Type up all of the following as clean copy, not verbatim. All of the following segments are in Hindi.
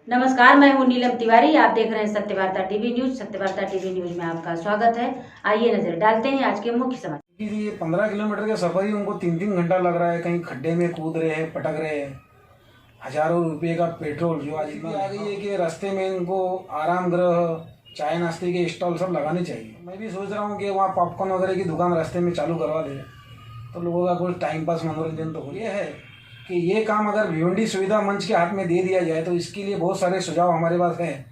नमस्कार, मैं हूं नीलम तिवारी। आप देख रहे हैं Satyavarta TV news. Satyavarta TV news में आपका स्वागत है। आइए नजर डालते हैं आज के मुख्य समाचार। ये 15 किलोमीटर का सफर ही उनको 3-3 घंटा लग रहा है। कहीं खड्डे में कूद रहे हैं, पटक रहे हैं। हजारों रुपये का पेट्रोल जो आज इतना आ गई है कि रास्ते में इनको आराम गृह, चाय नाश्ते के स्टॉल सब लगाने चाहिए। मैं भी सोच रहा हूँ कि वहाँ पॉपकॉर्न वगैरह की दुकान रास्ते में चालू करवा दे तो लोगों का कुछ टाइम पास मनोरंजन तो हो। ये है कि ये काम अगर भिवंडी सुविधा मंच के हाथ में दे दिया जाए तो इसके लिए बहुत सारे सुझाव हमारे पास हैं।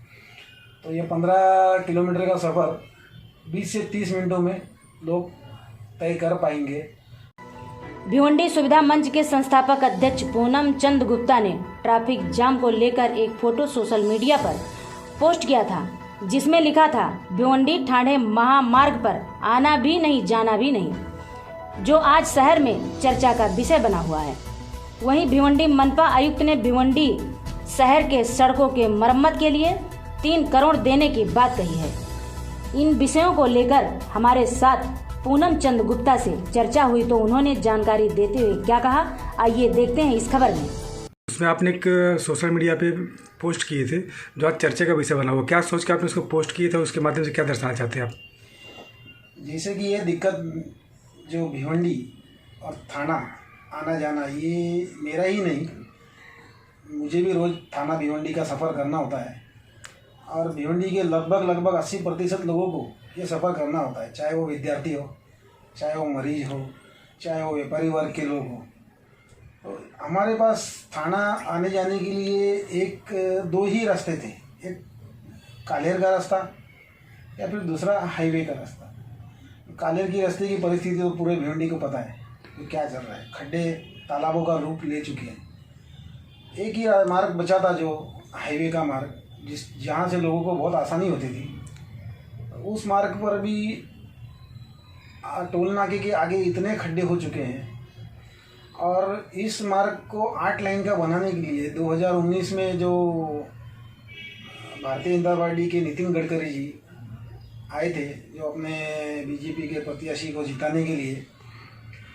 तो ये 15 किलोमीटर का सफ़र 20 से 30 मिनटों में लोग तय कर पाएंगे। भिवंडी सुविधा मंच के संस्थापक अध्यक्ष पूनम चंद गुप्ता ने ट्रैफिक जाम को लेकर एक फोटो सोशल मीडिया पर पोस्ट किया था, जिसमें लिखा था, भिवंडी ठाणे महामार्ग पर आना भी नहीं जाना भी नहीं, जो आज शहर में चर्चा का विषय बना हुआ है। वहीं भिवंडी मनपा आयुक्त ने भिवंडी शहर के सड़कों के मरम्मत के लिए 3 करोड़ देने की बात कही है। इन विषयों को लेकर हमारे साथ पूनम चंद गुप्ता से चर्चा हुई तो उन्होंने जानकारी देते हुए क्या कहा, आइए देखते हैं इस खबर में। उसमें आपने एक सोशल मीडिया पे पोस्ट किए थे जो आज चर्चा का विषय बना हुआ, क्या सोच के आपने उसको पोस्ट किए थे, उसके माध्यम से क्या दर्शाना चाहते हैं आप? जैसे कि ये दिक्कत जो भिवंडी और थाना आना जाना, ये मेरा ही नहीं, मुझे भी रोज़ थाना भिवंडी का सफ़र करना होता है और भिवंडी के लगभग 80% लोगों को ये सफ़र करना होता है, चाहे वो विद्यार्थी हो, चाहे वो मरीज हो, चाहे वो व्यापारी वर्ग के लोग हो। तो हमारे पास थाना आने जाने के लिए 1-2 ही रास्ते थे, एक कालेर का रास्ता या फिर दूसरा हाईवे का रास्ता। कालेर की रास्ते की परिस्थिति तो पूरे भिवंडी को पता है कि क्या चल रहा है, खड्डे तालाबों का रूप ले चुके हैं। एक ही मार्ग बचा था जो हाईवे का मार्ग, जहाँ से लोगों को बहुत आसानी होती थी। उस मार्ग पर भी टोल नाके के आगे इतने खड्डे हो चुके हैं और इस मार्ग को 8 लाइन का बनाने के लिए 2019 में जो भारतीय जनता पार्टी के नितिन गडकरी जी आए थे, जो अपने बीजेपी के प्रत्याशी को जिताने के लिए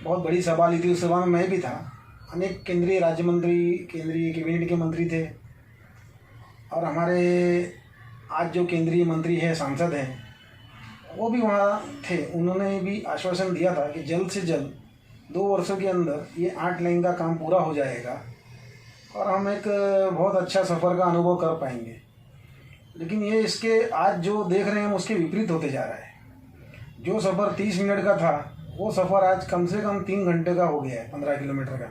बहुत बड़ी सभा ली थी। उस सभा में मैं भी था, अनेक केंद्रीय राज्य मंत्री, केंद्रीय कैबिनेट के मंत्री थे और हमारे आज जो केंद्रीय मंत्री है, सांसद हैं, वो भी वहाँ थे। उन्होंने भी आश्वासन दिया था कि जल्द से जल्द 2 वर्षों के अंदर ये 8 लाइन का काम पूरा हो जाएगा और हम एक बहुत अच्छा सफ़र का अनुभव कर पाएंगे। लेकिन ये इसके आज जो देख रहे हैं उसके विपरीत होते जा रहा है। जो सफ़र 30 मिनट का था वो सफ़र आज कम से कम 3 घंटे का हो गया है, 15 किलोमीटर का।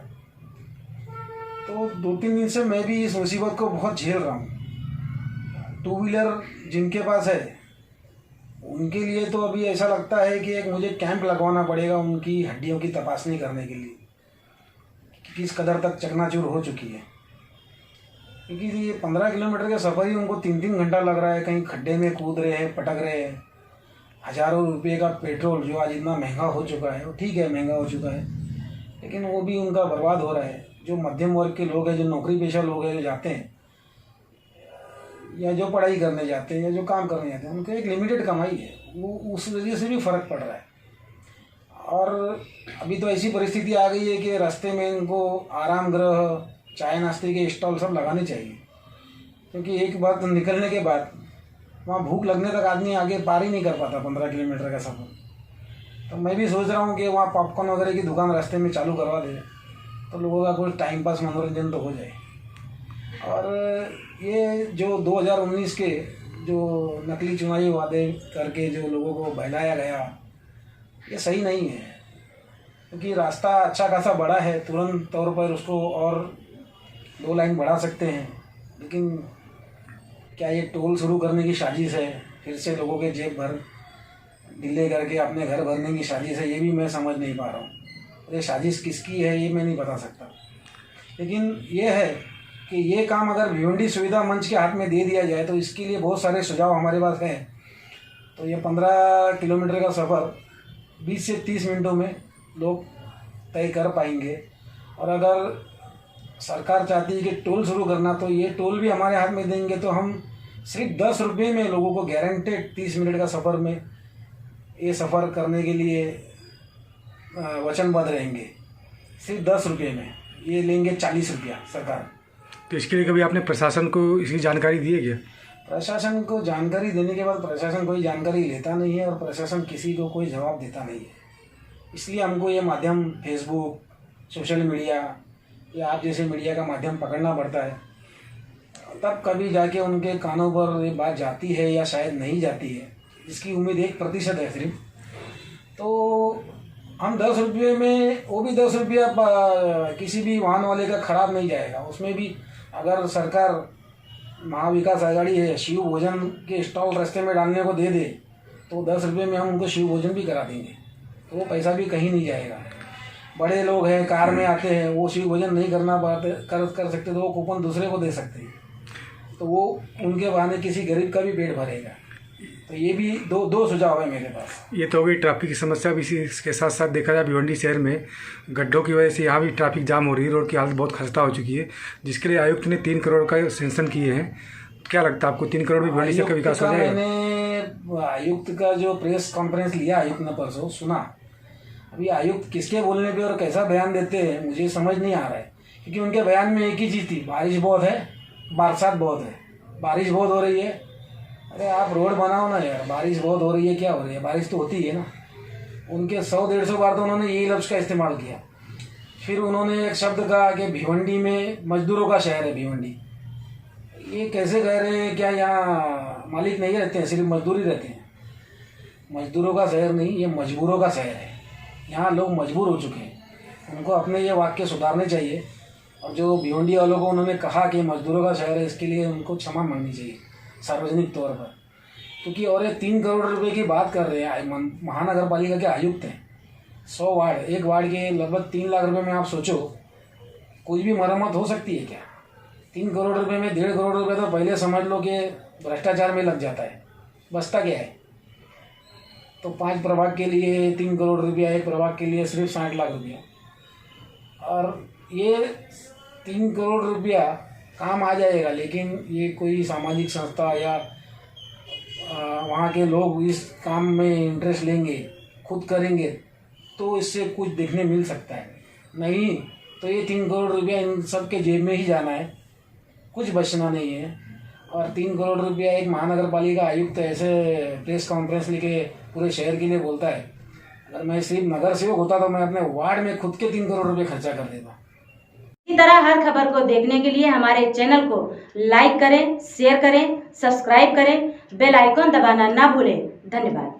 तो 2-3 दिन से मैं भी इस मुसीबत को बहुत झेल रहा हूँ। 2 व्हीलर जिनके पास है उनके लिए तो अभी ऐसा लगता है कि एक मुझे कैंप लगवाना पड़ेगा उनकी हड्डियों की तपासनी करने के लिए कि किस कदर तक चकनाचूर हो चुकी है। क्योंकि ये 15 किलोमीटर का सफ़र ही उनको 3-3 घंटा लग रहा है। कहीं खड्डे में कूद रहे हैं, पटक रहे हैं। हजारों रुपये का पेट्रोल जो आज इतना महंगा हो चुका है, वो ठीक है महंगा हो चुका है, लेकिन वो भी उनका बर्बाद हो रहा है। जो मध्यम वर्ग के लोग हैं, जो नौकरी पेशा लोग हैं, जो जाते हैं या जो पढ़ाई करने जाते हैं या जो काम करने जाते हैं, उनको एक लिमिटेड कमाई है, वो उस वजह से भी फ़र्क पड़ रहा है। और अभी तो ऐसी परिस्थिति आ गई है कि रास्ते में इनको आराम गृह, चाय नाश्ते के स्टॉल सब लगाने चाहिए। क्योंकि एक बार निकलने के बाद वहाँ भूख लगने तक आदमी आगे पार ही नहीं कर पाता 15 किलोमीटर का सफ़र। तो मैं भी सोच रहा हूँ कि वहाँ पॉपकॉर्न वगैरह की दुकान रास्ते में चालू करवा दे तो लोगों का कुछ टाइम पास मनोरंजन तो हो जाए। और ये जो 2019 के जो नकली चुनावी वादे करके जो लोगों को बहलाया गया, ये सही नहीं है। क्योंकि रास्ता अच्छा खासा बड़ा है, तुरंत तौर पर उसको और 2 लाइन बढ़ा सकते हैं, लेकिन क्या ये टोल शुरू करने की साजिश है, फिर से लोगों के जेब भर ढीले करके अपने घर भरने की साजिश है? ये भी मैं समझ नहीं पा रहा हूँ। ये साजिश किसकी है ये मैं नहीं बता सकता। लेकिन ये है कि ये काम अगर भिवंडी सुविधा मंच के हाथ में दे दिया जाए तो इसके लिए बहुत सारे सुझाव हमारे पास हैं। तो ये 15 किलोमीटर का सफ़र 20 से 30 मिनटों में लोग तय कर पाएंगे। और अगर सरकार चाहती है कि टोल शुरू करना, तो ये टोल भी हमारे हाथ में देंगे तो हम सिर्फ 10 रुपये में लोगों को गारंटेड 30 मिनट का सफ़र में ये सफ़र करने के लिए वचनबद्ध रहेंगे। सिर्फ 10 रुपये में ये लेंगे 40 रुपया सरकार। तो इसके लिए कभी आपने प्रशासन को इसकी जानकारी दी है क्या? प्रशासन को जानकारी देने के बाद प्रशासन कोई जानकारी लेता नहीं है और प्रशासन किसी को कोई जवाब देता नहीं है। इसलिए हमको ये माध्यम फेसबुक, सोशल मीडिया या आप जैसे मीडिया का माध्यम पकड़ना पड़ता है, तब कभी जाके उनके कानों पर ये बात जाती है या शायद नहीं जाती है, जिसकी उम्मीद 1% है सिर्फ। तो हम 10 रुपये में, वो भी 10 रुपया किसी भी वाहन वाले का खराब नहीं जाएगा। उसमें भी अगर सरकार महाविकास आघाड़ी है, शिव भोजन के स्टॉल रास्ते में डालने को दे दे तो 10 रुपये में हम उनको शिव भोजन भी करा देंगे, तो वो पैसा भी कहीं नहीं जाएगा। बड़े लोग हैं, कार में आते हैं, वो शिव भोजन नहीं कर सकते तो वो कूपन दूसरे को दे सकते हैं, तो वो उनके बहाने किसी गरीब का भी पेट भरेगा। तो ये भी दो सुझाव है मेरे पास। ये तो हो गई ट्रैफिक की समस्या। भी इसी के साथ साथ देखा जाए भिवंडी शहर में गड्ढों की वजह से यहाँ भी ट्रैफिक जाम हो रही है, रोड की हालत बहुत खस्ता हो चुकी है, जिसके लिए आयुक्त ने 3 करोड़ का सेंक्शन किए हैं। क्या लगता है आपको, 3 करोड़ में भिवंडी शहर का विकास हो जाएगा? मैंने आयुक्त का जो प्रेस कॉन्फ्रेंस लिया आयुक्त ने परसों सुना। अभी आयुक्त किसके बोलने पे और कैसा बयान देते हैं मुझे समझ नहीं आ रहा है, क्योंकि उनके बयान में एक ही चीज़ थी, बारिश बहुत है, बरसात बहुत है। बारिश बहुत हो रही है, अरे आप रोड बनाओ ना यार, बारिश बहुत हो रही है, क्या हो रही है, बारिश तो होती है ना। उनके 100-150 बार तो उन्होंने यही लफ्ज़ का इस्तेमाल किया। फिर उन्होंने एक शब्द कहा कि भिवंडी में मजदूरों का शहर है भिवंडी। ये कैसे कह रहे हैं? क्या यहाँ मालिक नहीं रहते हैं, सिर्फ मजदूर ही रहते हैं? मजदूरों का शहर नहीं, ये मजबूरों का शहर है। यहाँ लोग मजबूर हो चुके हैं, उनको अपने ये वाक्य सुधारने चाहिए। और जो भिवंडी वालों को उन्होंने कहा कि मजदूरों का शहर है, इसके लिए उनको क्षमा मांगनी चाहिए सार्वजनिक तौर पर। क्योंकि और ये 3 करोड़ रुपए की बात कर रहे हैं, महानगर पालिका के आयुक्त हैं, 100 वार्ड, एक वार्ड के लगभग 3 लाख रुपए में आप सोचो कुछ भी मरम्मत हो सकती है क्या? 3 करोड़ रुपए में 1.5 करोड़ रुपए तो पहले समझ लो कि भ्रष्टाचार में लग जाता है, बचता क्या है? तो 5 प्रभाग के लिए 3 करोड़ रुपया, एक प्रभाग के लिए सिर्फ 60 लाख रुपया। और ये 3 करोड़ रुपया काम आ जाएगा, लेकिन ये कोई सामाजिक संस्था या वहाँ के लोग इस काम में इंटरेस्ट लेंगे, खुद करेंगे, तो इससे कुछ देखने मिल सकता है। नहीं तो ये 3 करोड़ रुपया इन सब के जेब में ही जाना है, कुछ बचना नहीं है। और 3 करोड़ रुपया एक महानगर पालिका आयुक्त ऐसे प्रेस कॉन्फ्रेंस लेके पूरे शहर के लिए बोलता है। अगर मैं सिर्फ नगर सेवक होता तो मैं अपने वार्ड में खुद के 3 करोड़ रुपये खर्चा कर देता। इसी तरह हर खबर को देखने के लिए हमारे चैनल को लाइक करें, शेयर करें, सब्सक्राइब करें, बेल आइकॉन दबाना ना भूलें। धन्यवाद।